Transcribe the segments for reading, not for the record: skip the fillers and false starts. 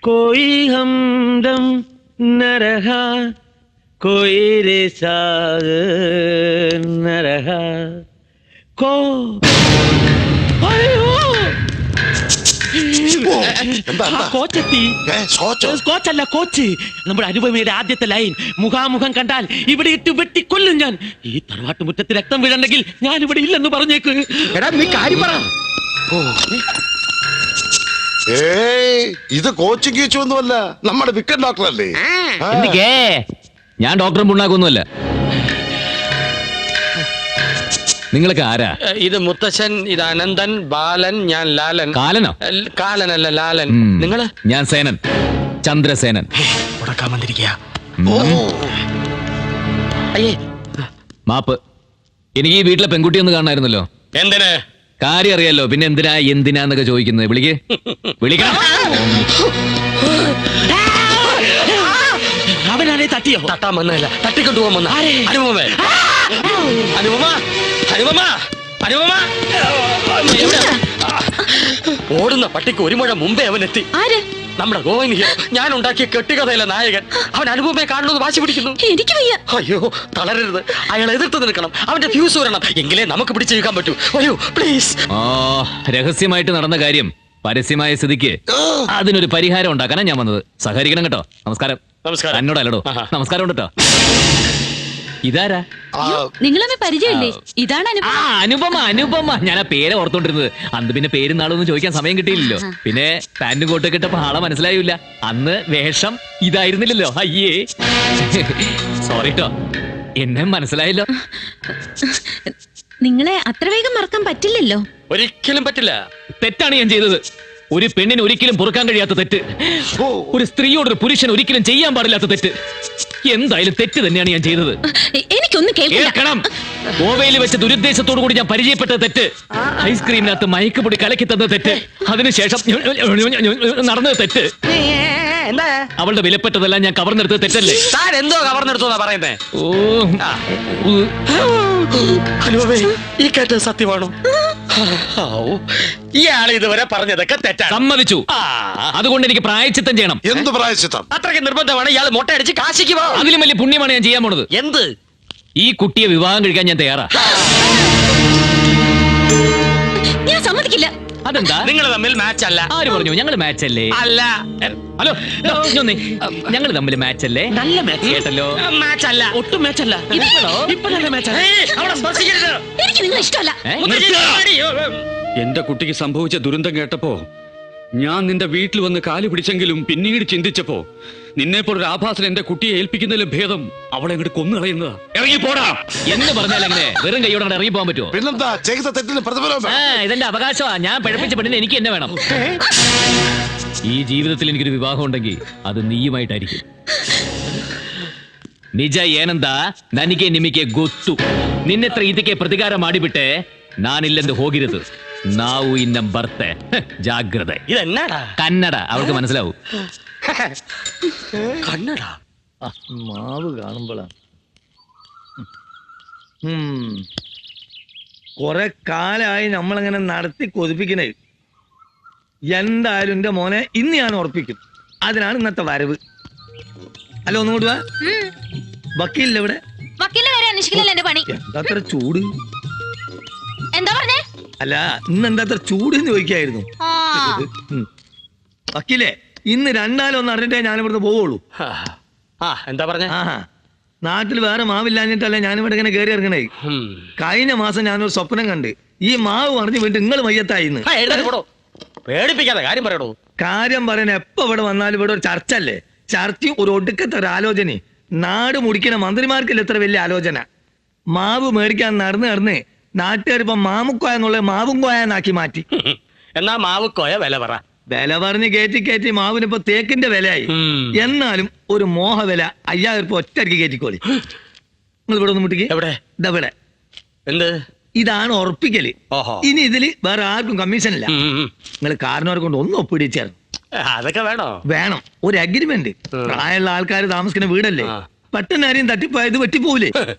कोई हमदम न रहा कोई रे साथ न रहा को കോച്ചെത്തി. കോച്ചല്ല, കോച്ച്. നമ്മുടെ അനുപമയുടെ ആദ്യത്തെ ലൈൻ. മുഖാമുഖം കണ്ടാൽ ഇവിടെ ഇട്ട് വെട്ടിക്കൊല്ലും ഞാൻ. ഈ തറവാട്ടുമുറ്റത്ത് രക്തം വീഴണ്ടെങ്കിൽ ഞാൻ ഇവിടെ ഇല്ലെന്ന് പറഞ്ഞേക്ക്. എടാ നീ കാര്യം പറ. ഇത് കോച്ചിങ് ഒന്നുമല്ല, നമ്മുടെ വിക്കൻ ഡോക്ടർ അല്ലേ? ഞാൻ ഡോക്ടറും പുണ്ണാക്കൊന്നുമല്ല. നിങ്ങളൊക്കെ ആരാ? ഇത് മുത്തശ്ശൻ, ഇത് അനന്തൻ, ബാലൻ, ഞാൻ ലാലൻ. കാലനോ? കാലനല്ല, ലാലൻ. നിങ്ങള്? ഞാൻ സേനൻ, ചന്ദ്രസേനൻ. ഉടക്കാൻ വന്നിരിക്കുക. മാപ്പ്. എനിക്ക് ഈ വീട്ടിലെ പെൺകുട്ടി ഒന്ന് കാണായിരുന്നല്ലോ. എന്തിന്? കാര്യം അറിയാലോ, പിന്നെ എന്തിനാന്നൊക്കെ ചോദിക്കുന്നത്. വിളിക്കണം. അവനാണെ തട്ടിയോ? തട്ടാൻ വന്നല്ല, തട്ടിക്കൊണ്ടു പോകാൻ വന്ന. അനുപമ, അനുപമ, അനുപമ, അനുപമ. ഓടുന്ന പട്ടിക്ക് ഒരു മുഴ മുമ്പേ അവനെത്തി. നമ്മുടെ ഗോവിന്ദ് ഹീറോ, ഞാൻ ഉണ്ടാക്കിയ കെട്ടുകഥയിലെ നായകൻ. അവൻ അനുപമയെ കാണുന്നത് വാശി പിടിക്കുന്നു. എനിക്ക് വയ്യ. അയ്യോ, തളരരുത്. അയാൾ എതിർത്ത് നിൽക്കണം. അവന്റെ ഫ്യൂസ് വരണം, എങ്കിലേ നമുക്ക് പിടിച്ചു നിൽക്കാൻ പറ്റൂ. അയ്യോ പ്ലീസ്. രഹസ്യമായിട്ട് നടന്ന കാര്യം പരസ്യമായ സ്ഥിതിക്ക് അതിനൊരു പരിഹാരം ഉണ്ടാക്കാനാ ഞാൻ വന്നത്. സഹകരിക്കണം കേട്ടോ. നമസ്കാരം. നമസ്കാരം. എന്നോടല്ലോ നമസ്കാരം ഉണ്ട് കേട്ടോ. ഇതാരാ? നിങ്ങളെ പരിചയമില്ലേ? ഇതാണ് അനുപമ. അനുപമ, ഞാൻ ആ പേരെ ഓർത്തോണ്ടിരുന്നത്. അന്ന് പിന്നെ പേരും നാളൊന്നും ചോദിക്കാൻ സമയം കിട്ടിയില്ലല്ലോ. പിന്നെ പാന്റും കോട്ടൊക്കെ ഇട്ടപ്പോ ആളെ മനസ്സിലായില്ല. അന്ന് വേഷം ഇതായിരുന്നില്ലല്ലോ. അയ്യേ, സോറി ട്ടോ, എന്നെ മനസ്സിലായല്ലോ. നിങ്ങളെ അത്ര വേഗം മറക്കാൻ പറ്റില്ലല്ലോ. ഒരിക്കലും പറ്റില്ല. തെറ്റാണ് ഞാൻ ചെയ്തത്. ഒരു പെണ്ണിന് ഒരിക്കലും പൊറുക്കാൻ കഴിയാത്ത തെറ്റ്, ഒരു സ്ത്രീയോടൊരു പുരുഷൻ ഒരിക്കലും ചെയ്യാൻ പാടില്ലാത്ത തെറ്റ്. എന്തായാലും തെറ്റ് തന്നെയാണ് ഞാൻ ചെയ്തത്. എനിക്കൊന്നും കേൾക്കണം. ഗോവയിൽ വെച്ച് ദുരുദ്ദേശത്തോടു കൂടി ഞാൻ പരിചയപ്പെട്ട തെറ്റ്, ഐസ്ക്രീമിനകത്ത് മയക്കുപൊടി കലക്കി തന്ന തെറ്റ്, അതിനുശേഷം നടന്നത് തെറ്റ്, അവളുടെ വിലപ്പെട്ടതെല്ലാം ഞാൻ കവർന്നെടുത്തത് തെറ്റല്ലേ? താൻ എന്തോ കവർന്നെടുത്തോന്നാ പറയുന്നേ? അനുപമേ, ഈ കേട്ടത് സത്യമാണോ? ഇയാൾ ഇതുവരെ പറഞ്ഞതൊക്കെ തെറ്റാണ്. സമ്മതിച്ചു. അതുകൊണ്ട് എനിക്ക് പ്രായച്ചിത്തം ചെയ്യണം. എന്ത് പ്രായച്ചിത്തം? അത്രയ്ക്ക് നിർബന്ധമാണ്. ഇയാൾ മുട്ടയടിച്ച് കാശിക്ക് പോ. അതിലും വലിയ പുണ്യമാണ് ഞാൻ ചെയ്യാൻ പോണത്. എന്ത്? ഈ കുട്ടിയെ വിവാഹം കഴിക്കാൻ ഞാൻ തയ്യാറാ. ഞാൻ സമ്മതിക്കില്ല. അതെന്താ? നിങ്ങൾ തമ്മിൽ മാച്ച് അല്ല. ആര് പറഞ്ഞു? ഞങ്ങൾ മാച്ച് അല്ലേ? അല്ല. ഹലോ, ഞങ്ങൾ തമ്മിൽ മാച്ച് അല്ലേ? നല്ല മാച്ച് കേട്ടല്ലോ. മാച്ച് അല്ല, ഒട്ടും മാച്ച് അല്ല. ഇപ്പൊ നല്ല മാച്ച്. എനിക്ക് നിങ്ങൾ ഇഷ്ടമല്ല. എന്റെ കുട്ടിക്ക് സംഭവിച്ച ദുരന്തം കേട്ടപ്പോ ഞാൻ നിന്റെ വീട്ടിൽ വന്ന് കാല് പിടിച്ചെങ്കിലും പിന്നീട് ചിന്തിച്ചപ്പോ നിന്നെപ്പോലൊരു ആഭാസൻ എന്റെ കുട്ടിയെ ഏൽപ്പിക്കുന്നതിലും ഭേദം അവളെ അങ്ങോട്ട് കൊന്നുകളയുന്നതാ. ഇറങ്ങി പോടാ എന്ന് പറഞ്ഞാൽ എങ്ങനെ? വെറും കൈയോടെ ഇറങ്ങി പോകാൻ പറ്റുമോ? പിന്നെന്താ, ചെയ്ത തെറ്റിന് പ്രതിഫലം. ഇതെന്റെ അവകാശമാ. ഞാൻ പഴപ്പിച്ച പെണ്ണിന് എനിക്ക് എന്നെ വേണം. ഈ ജീവിതത്തിൽ എനിക്കൊരു വിവാഹം ഉണ്ടെങ്കിൽ അത് നീയുമായിട്ടായിരിക്കും. ನಿಜ ಏನಂದ ನನಗೆ ನಿಮಗೆ ಗೊತ್ತು. ನಿನ್ನೆತ್ರ ಇದಕ್ಕೆ ಪ್ರತಿಕಾರ ಮಾಡಿಬಿಟ್ಟೆ. ನಾನಿല്ലെಂದು ಹೋಗಿರೋದು. ನಾವು ಇನ್ನ ಬರ್ತೆ. ಜಾಗ್ರತೆ. ഇതെന്നാടാ? കന്നഡ അവൾക്ക് മനസ്സിലാവും. കന്നഡ മാവ് കാണുമ്പോഴാണ് കൊറേ കാലായി നമ്മളങ്ങനെ നടത്തി കൊതിപ്പിക്കണേ. എന്തായാലും എന്റെ മോനെ ഇന്ന് ഞാൻ ഉറപ്പിക്കും. അതിനാണ് ഇന്നത്തെ വരവ്. അല്ല, ഒന്നുകൂടി വാ. വക്കീലില്ല ഇവിടെ? വക്കീലിനെ വരെ അന്വേഷിക്കലല്ലേ എന്റെ പണി. എന്താ അത്ര ചൂട്? എന്താ പറഞ്ഞേ? അല്ല, ഇന്ന് എന്താ അത്ര ചൂട് എന്ന് ചോദിക്കായിരുന്നു. വക്കീലേ, ഇന്ന് രണ്ടാലൊന്നും അറിഞ്ഞിട്ടേ ഞാൻ ഇവിടുന്ന് പോവുള്ളൂ. എന്താ പറഞ്ഞ? നാട്ടിൽ വേറെ മാവില്ലാഞ്ഞിട്ടല്ല ഞാനിവിടെ ഇങ്ങനെ കയറി ഇറങ്ങണേ. കഴിഞ്ഞ മാസം ഞാനൊരു സ്വപ്നം കണ്ട്. ഈ മാവ് പറഞ്ഞു വീണ്ടും നിങ്ങൾ മയ്യത്തായിന്ന്. പേടിപ്പിക്കാതെ കാര്യം പറയണോ? കാര്യം പറയാൻ എപ്പോ ഇവിടെ വന്നാലും ഇവിടെ ഒരു ചർച്ച അല്ലേ? ചർച്ചയും ഒരു ഒടുക്കത്തെ ഒരു ആലോചന. നാട് മുടിക്കുന്ന മന്ത്രിമാർക്കില്ല എത്ര വലിയ ആലോചന. മാവ് മേടിക്കാൻ നടന്ന് നാട്ടുകാരിപ്പോ മാമുക്കോയ എന്നുള്ള മാവും കോയെന്നാക്കി മാറ്റി. എന്നാ മാവുക്കോയ വില പറ. വില പറഞ്ഞ് കയറ്റി മാവിനിപ്പോ തേക്കിന്റെ വിലയായി. എന്നാലും ഒരു മോഹ വില 5000 രൂപ ഒറ്റയ്ക്ക് കയറ്റിക്കോളി. നിങ്ങൾ ഇവിടെ ഒന്ന് മുട്ടിക്ക്. എവിടെ? ഇതവിടെ. എന്ത്? ഇതാണ് ഉറപ്പിക്കല്. ഇനി ഇതില് വേറെ ആർക്കും കമ്മീഷൻ ഇല്ല. നിങ്ങൾ കാരണവരെ കൊണ്ട് ഒന്ന് ഒപ്പിടിച്ചേർന്നു. അതൊക്കെ വേണം. ഒരു അഗ്രിമെന്റ്. പ്രായമുള്ള ആൾക്കാർ താമസിക്കുന്ന വീടല്ലേ. പെട്ടെന്ന് ആരെയും തട്ടിപ്പോയത് പറ്റിപ്പോവില്ലേ?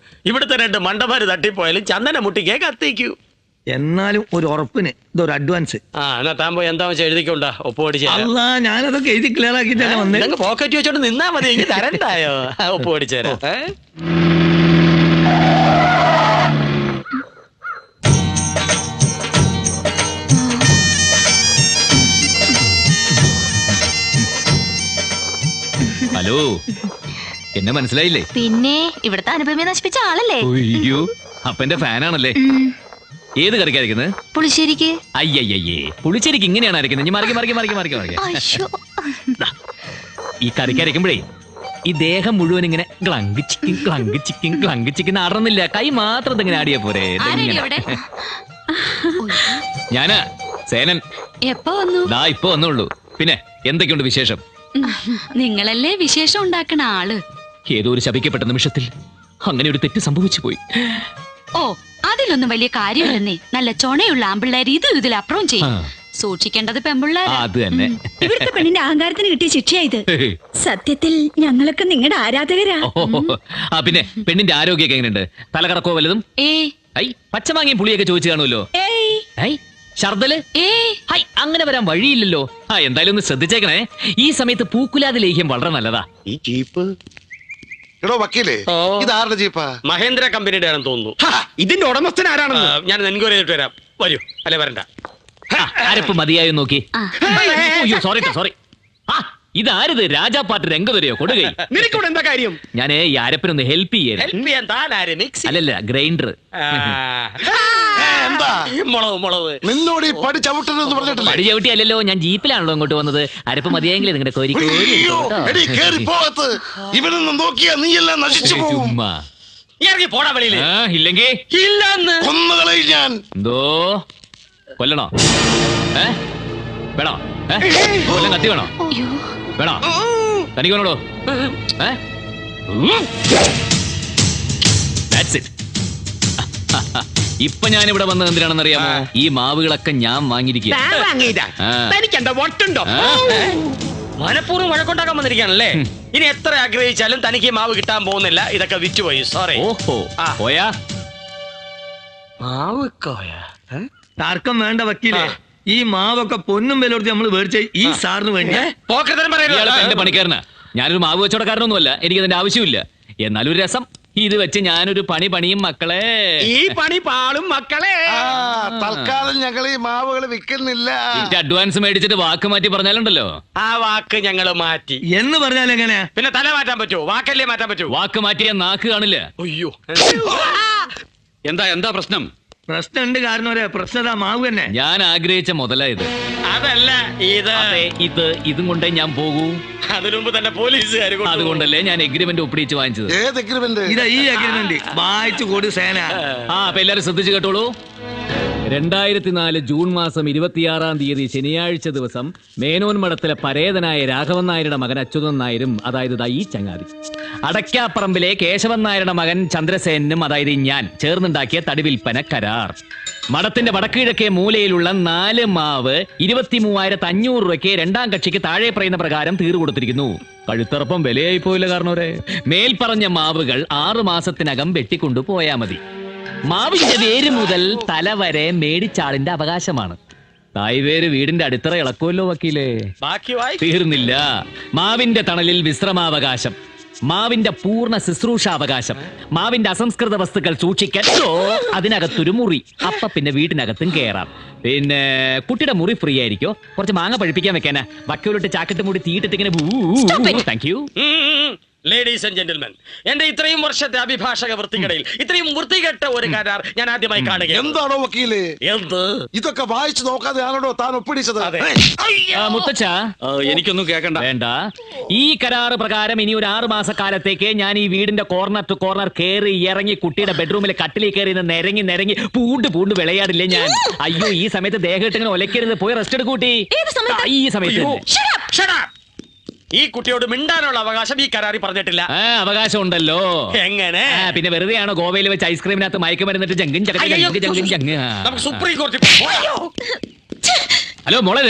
ഇവിടുത്തെ 2 മണ്ടന്മാര് തട്ടിപ്പോയാലും ചന്ദന മുട്ടിക്കേ കത്തിക്കൂ. എന്നാലും ഒരു ഉറപ്പിന് ഇതൊരു അഡ്വാൻസ്. ആ എന്നാ താൻ പോയി എന്താ വെച്ചാൽ എഴുതിക്കൊണ്ടാ ഒപ്പ് പഠിച്ച അല്ല ഞാനതൊക്കെ എഴുതി ക്ലിയർ ആക്കിയിട്ടാണ് വന്നത്. പോക്കറ്റ് വെച്ചോണ്ട് നിന്നാ മതി എനിക്ക് തരണ്ടായോ ഒപ്പ് പഠിച്ചേരാ ഹലോ, എന്നെ മനസ്സിലായില്ലേ? പിന്നെ ഇവിടുത്തെ അനുഭവം നശിപ്പിച്ച ആളല്ലേ? അയ്യോ, അപ്പന്റെ ഫാനാണല്ലേ? ഏത് കറിക്ക് അരക്കുന്നത്? പുളിശ്ശേരിക്ക്. അയ്യയ്യേ, പുളിശ്ശേരിക്ക് ഇങ്ങനെയാണ് അരക്കുന്നത്. ഇനി മറിക്ക്. അയ്യോ. ഈ കറിക്ക് അരക്കുമ്പോഴേ ഈ ദേഹം മുഴുവൻ ഇങ്ങനെ ഗ്ലങ്ക് ചിക്കൻ ആടുന്നില്ല. കൈ മാത്രം ഇങ്ങനെ ആടിയാ പോരെ. ആരെടി അവിടെ? ഞാനാ സേനൻ. എപ്പോ വന്നു? ദാ ഇപ്പൊ വന്നുള്ളൂ. പിന്നെ എന്തൊക്കെയുണ്ട് വിശേഷം? നിങ്ങളല്ലേ വിശേഷം ഉണ്ടാക്കണ ആള്. ഏതോ ഒരു ശപിക്കപ്പെട്ട നിമിഷത്തിൽ അങ്ങനെ ഒരു തെറ്റ് സംഭവിച്ചു പോയി. ഓ, അതിലൊന്നും വലിയ കാര്യമില്ലെന്നേ. നല്ല ചൊണയുള്ള ആമ്പിള്ളേര് ഇതിലപ്പുറം ചെയ്യും. സൂക്ഷിക്കേണ്ടത് പെമ്പിള്ളേര്. അത് തന്നെ. ഇവിടുത്തെ പെണ്ണിന്റെ അഹങ്കാരത്തിന് കിട്ടിയ ശിക്ഷയായത്. സത്യത്തിൽ ഞങ്ങളൊക്കെ നിങ്ങളുടെ ആരാധകരാ. ആ പിന്നെ പെണ്ണിന്റെ ആരോഗ്യമൊക്കെ എങ്ങനെയുണ്ട്? തലകറക്കോ വല്ലതും? ഐ പച്ചമാങ്ങയും പുളിയൊക്കെ ചോദിച്ചു കാണുമല്ലോ. ഐ ഷർദല്? ഹൈ, അങ്ങനെ വരാൻ വഴിയില്ലല്ലോ. ആ എന്തായാലും ഒന്ന് ശ്രദ്ധിച്ചേക്കണേ. ഈ സമയത്ത് പൂക്കുലാതെ ലേഹ്യം വളരെ നല്ലതാ. ഈ ജീപ്പ് എടോ വക്കീലേ, ഇതാരുടെ ജീപ്പാ? മഹേന്ദ്ര കമ്പനിയുടെ ആണെന്ന് തോന്നുന്നു. ഇതിന്റെ ഉടമസ്ഥൻ ആരാണെന്ന് ഞാൻ എൻക്വയറി ചെയ്തിട്ട് വരാം. വരൂ, അല്ലെ വരണ്ട. അരപ്പ് മതിയായോ നോക്കി. അയ്യോ സോറി. ആ ഇതാരത്? രാജാപ്പാട്ട് രംഗവരെയോ കൊടുകൈ? നിനക്കൂടെ എന്താ കാര്യം? ഞാനേ ഈ അരപ്പിനൊന്ന് ഹെൽപ്പ് ചെയ്യാൻ. ഹെൽപ്പ് ചെയ്യാൻ താനാര്? മിക്സി? അല്ലല്ല, ഗ്രൈൻഡർ. എന്താ മുളവ് നിന്നോട് ഈ പടി ചവിട്ടരുതെന്ന് പറഞ്ഞിട്ടില്ലേ? പടി ചവിട്ടി അല്ലല്ലോ, ഞാൻ ജീപ്പിലാണല്ലോ ഇങ്ങോട്ട് വന്നത്. അരപ്പ് മതിയായെങ്കിൽ നിങ്ങളുടെ കോരി അയ്യോ, എടീ, കേറി പോകത്ത്. ഇവനൊന്നും നോക്കിയാ നീയെല്ലാം നശിച്ചു പോകും. ചുമ്മാ ഇറങ്ങി പോടാ വെളിയില്. ഇല്ലെങ്കിൽ ഇല്ലെന്ന് കൊന്നുകളയും ഞാൻ. എന്തോ കൊല്ലണോ? വേണോ? കൊല്ലം കത്തി വേണോ? വേണോ? തനിക്ക് വേണോടോ? ഇപ്പൊ ഞാൻ ഇവിടെ വന്നത് എന്തിനാണെന്ന് അറിയാമോ? ഈ മാവുകളൊക്കെ ഞാൻ വാങ്ങിയിരിക്കുക. തനിക്കെന്താ വട്ടുണ്ടോ? മനഃപൂർവ്വം വഴക്കുണ്ടാക്കാൻ വന്നിരിക്കുകയാണല്ലേ? ഇനി എത്ര ആഗ്രഹിച്ചാലും തനിക്ക് ഈ മാവ് കിട്ടാൻ പോകുന്നില്ല. ഇതൊക്കെ വിറ്റുപോയി. സോറി. ഓഹോ, പോയാ മാവ് പോയാ? തർക്കം വേണ്ട വക്കീലേ. ഈ മാവൊക്കെ പൊന്നും വിലകൊടുത്ത് നമ്മൾ മേടിച്ച ഈ സാറിന് വേണ്ടി. പോക്കറ്റം ഇയാള് എന്റെ പണിക്കാരനാ. ഞാനൊരു മാവ് വെച്ചോടക്കാരനൊന്നുമല്ല. എനിക്ക് അതിന്റെ ആവശ്യമില്ല. എന്നാലും ഒരു രസം. ഇത് വെച്ച് ഞാനൊരു പണിയും മക്കളെ. ഈ പണി പാളും മക്കളെ. തൽക്കാലം ഞങ്ങൾ ഈ മാവുകൾ വിൽക്കുന്നില്ല. അഡ്വാൻസ് മേടിച്ചിട്ട് വാക്ക് മാറ്റി പറഞ്ഞാലുണ്ടല്ലോ. ആ വാക്ക് ഞങ്ങള് മാറ്റി എന്ന് പറഞ്ഞാൽ എങ്ങനെയാ? പിന്നെ തല മാറ്റാൻ പറ്റുമോ? വാക്കല്ലേ മാറ്റാൻ പറ്റൂ? വാക്ക് മാറ്റിയ നാക്ക് കാണില്ല. അയ്യോ, എന്താ പ്രശ്നം? പ്രശ്നമുണ്ട്. കാരണം ഒരു പ്രശ്നത മാവ് തന്നെ. ഞാൻ ആഗ്രഹിച്ച മുതലായത് അതല്ല ഇത്. ഇതും കൊണ്ടേ ഞാൻ പോകൂ. അതിനു മുമ്പ് തന്നെ പോലീസുകാർ. അതുകൊണ്ടല്ലേ ഞാൻ എഗ്രിമെന്റ് ഒപ്പിടിച്ച് വാങ്ങിച്ചത്. ഏത് എഗ്രിമെന്റ്? ഇതാ ഈ അഗ്രിമെന്റ് വായിച്ചു കൊടു സേന. അപ്പൊ എല്ലാരും ശ്രദ്ധിച്ചു കേട്ടോളൂ. 2004 ജൂൺ മാസം 26-ാം തീയതി ശനിയാഴ്ച ദിവസം മേനോൻ മഠത്തിലെ പരേതനായ രാഘവൻ നായരുടെ മകൻ അച്യുതൻ നായരും, അതായത് ഈ ചങ്ങാതി, അടക്കാപ്പറമ്പിലെ കേശവൻ നായരുടെ മകൻ ചന്ദ്രസേനും, അതായത് ഞാൻ, ചേർന്നുണ്ടാക്കിയ തടി വിൽപ്പന കരാർ. മഠത്തിന്റെ വടക്കിഴക്കേ മൂലയിലുള്ള 4 മാവ് 23,500 രൂപയ്ക്ക് രണ്ടാം കക്ഷിക്ക് താഴെ പറയുന്ന പ്രകാരം തീർു കൊടുത്തിരിക്കുന്നു. കഴുത്തറപ്പം വിലയായി പോയില്ല കാരണവരെ. മേൽപ്പറഞ്ഞ മാവുകൾ 6 മാസത്തിനകം വെട്ടിക്കൊണ്ടു പോയാ മതി. മാവിന്റെ വേര് മുതൽ തല വരെ മേടിച്ചാളിന്റെ അവകാശമാണ്. തായ്വേര് വീടിന്റെ അടിത്തറ ഇളക്കുമല്ലോ വക്കീലേ. ബാക്കി തീർന്നില്ല. മാവിന്റെ തണലിൽ വിശ്രമാവകാശം, മാവിന്റെ പൂർണ്ണ ശുശ്രൂഷാവകാശം, മാവിന്റെ അസംസ്കൃത വസ്തുക്കൾ സൂക്ഷിക്കാൻ അതിനകത്തൊരു മുറി. അപ്പൊ പിന്നെ വീട്ടിനകത്തും കയറാം. പിന്നെ കുട്ടിയുടെ മുറി ഫ്രീ ആയിരിക്കോ? കുറച്ച് മാങ്ങ പഴിപ്പിക്കാൻ വെക്കാനാ. വക്കോലിട്ട് ചാക്കിട്ട് മൂടി തീയിട്ടിട്ട് ഇങ്ങനെ. Thank you. Ladies and gentlemen, എന്റെ ഇത്രയും വർഷത്തെ അഭിഭാഷക വൃത്തികടയിൽ ഇത്രയും വൃത്തികെട്ട ഒരു കരാർ ഞാൻ ആദ്യമായി കാണുകയാണ്. എന്താണോ വക്കീലേ എന്ത്? ഇതൊക്കെ വായിച്ചു നോക്കാതെ ആണോ താൻ ഒപ്പിടിച്ചത്? മുത്തച്ഛ, എനിക്കൊന്നും കേൾക്കണ്ട. വേണ്ട. ഈ കരാറ് പ്രകാരം ഇനി ഒരു 6 മാസക്കാലത്തേക്ക് ഞാൻ ഈ വീടിന്റെ കോർണർ ടു കോർണർ കയറി ഇറങ്ങി കുട്ടിയുടെ ബെഡ്റൂമിലെ കട്ടിലിൽ കയറി നിരങ്ങി പൂണ്ട് വിളയാടില്ലേ ഞാൻ. അയ്യോ, ഈ സമയത്ത് ദേഹത്ത് ഇങ്ങനെ ഒലക്കരുത്. പോയി റെസ്റ്റ് എടുക്കൂട്ടി. ഈ സമയത്ത് ഈ കുട്ടിയോട് മിണ്ടാനുള്ള അവകാശം ഈ കരാറി പറഞ്ഞിട്ടില്ല. അവകാശം ഉണ്ടല്ലോ. എങ്ങനെ? പിന്നെ വെറുതെയാണോ ഗോവയിൽ വെച്ച് ഐസ്ക്രീമിനകത്ത് മയക്കുമരുന്നിട്ട് ജങ്കും നമുക്ക് സുപ്രീം കോടതി. ഹലോ മോളെ,